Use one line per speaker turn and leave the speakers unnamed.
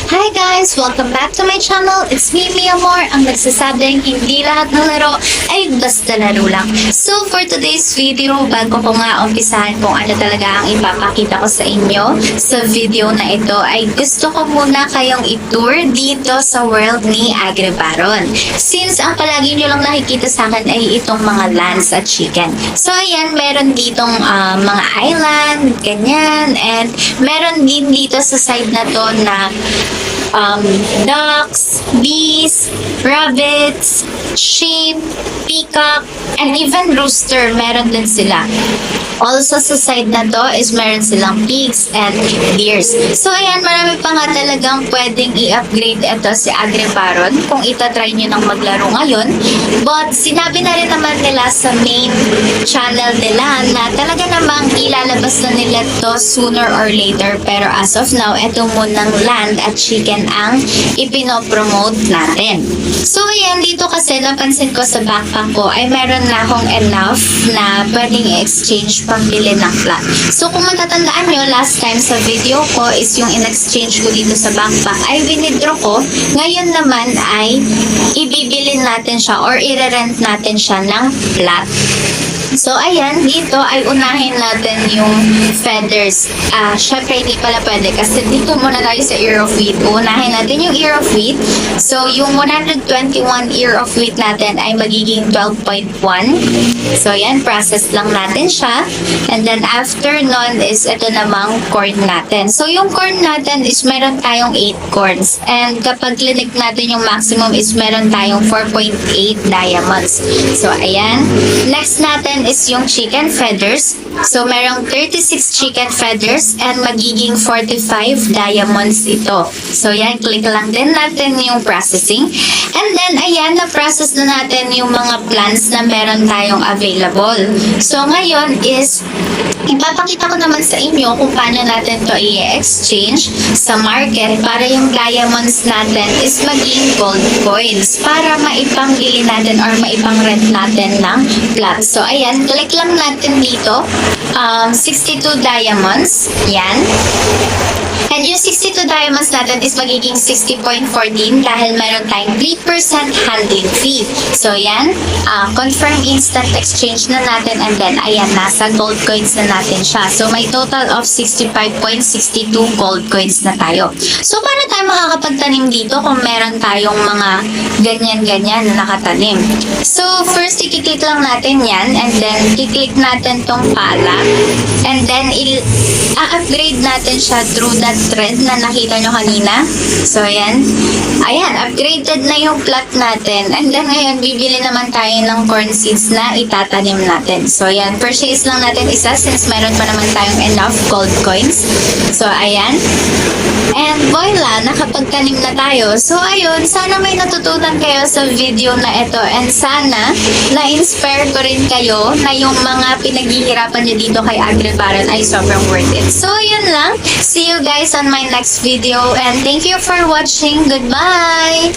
Hi guys! Welcome back to my channel. It's me, Mia Moore, ang nagsasabing hindi lahat ng laro ay basta laro lang. So for today's video, bago ko nga umpisahan kung ano talaga ang ipapakita ko sa inyo sa video na ito, ay gusto ko muna kayong i-tour dito sa world ni Agribaron. Since ang palagi nyo lang nakikita sa akin ay itong mga lands at chicken. So ayan, meron ditong mga island, ganyan, and meron din dito sa side na to na ducks, bees, rabbits, sheep, peacock, and even rooster, meron din sila. Also sa side na to is meron silang pigs and deers. So ayan, marami pa nga talagang pwedeng i-upgrade ito si Agribaron kung itatry nyo ng maglaro ngayon. But sinabi na rin naman nila sa main channel nila na talaga namang ilalabas na nila to sooner or later. Pero as of now, ito munang land at chicken ang ipinopromote natin. So ayan, dito kasi napansin ko sa backpack ko ay meron na akong enough na pwedeng i-exchange pambili ng plat. So kung matatandaan nyo, last time sa video ko is yung in-exchange ko dito sa backpack ay winidraw ko. Ngayon naman ay ibibili natin siya or i-rent natin siya ng plat. So, ayan, dito ay unahin natin yung feathers. Syempre, hindi pala pwede kasi dito muna tayo sa ear of wheat. Unahin natin yung ear of wheat. So, yung 121 ear of wheat natin ay magiging 12.1. So, ayan, process lang natin siya. And then, after nun is ito namang corn natin. So, yung corn natin is meron tayong 8 corns. And kapag clinic natin yung maximum is meron tayong 4.8 diamonds. So, ayan. Next natin is yung chicken feathers. So, merong 36 chicken feathers and magiging 45 diamonds ito. So, yan, click lang din natin yung processing. And then, ayan, na-process na natin yung mga plants na meron tayong available. So, ngayon is ipapakita ko naman sa inyo kung paano natin to i-exchange sa market para yung diamonds natin is maging gold coins para maipangbili natin or maipang-rent natin ng plat. So, ayan, click lang natin dito. 62 diamonds. Yan. And yung 62 diamonds natin is magiging 60.14 dahil meron tayong 3% handling fee. So, yan. Confirm instant exchange na natin and then, ayan, nasa gold coins na natin siya. So, may total of 65.62 gold coins na tayo. So, paano tayo makakapagtanim dito kung meron tayong mga ganyan-ganyan na nakatanim? So, first, i-click lang natin yan and then, i-click natin tong pala and then, i-upgrade natin siya through that thread na nakita nyo kanina. So, ayan. Ayan, upgraded na yung plot natin. And then, ngayon, bibili naman tayo ng corn seeds na itatanim natin. So, ayan. Purchase lang natin isa since meron pa naman tayong enough gold coins. So, ayan. And, voila, nakapagtanim na tayo. So, ayun. Sana may natutunan kayo sa video na ito. And sana, na-inspire ko rin kayo na yung mga pinaghihirapan nyo dito kay Agribaron ay sobrang worth it. So, yun lang. See you guys on my next video and thank you for watching. Goodbye!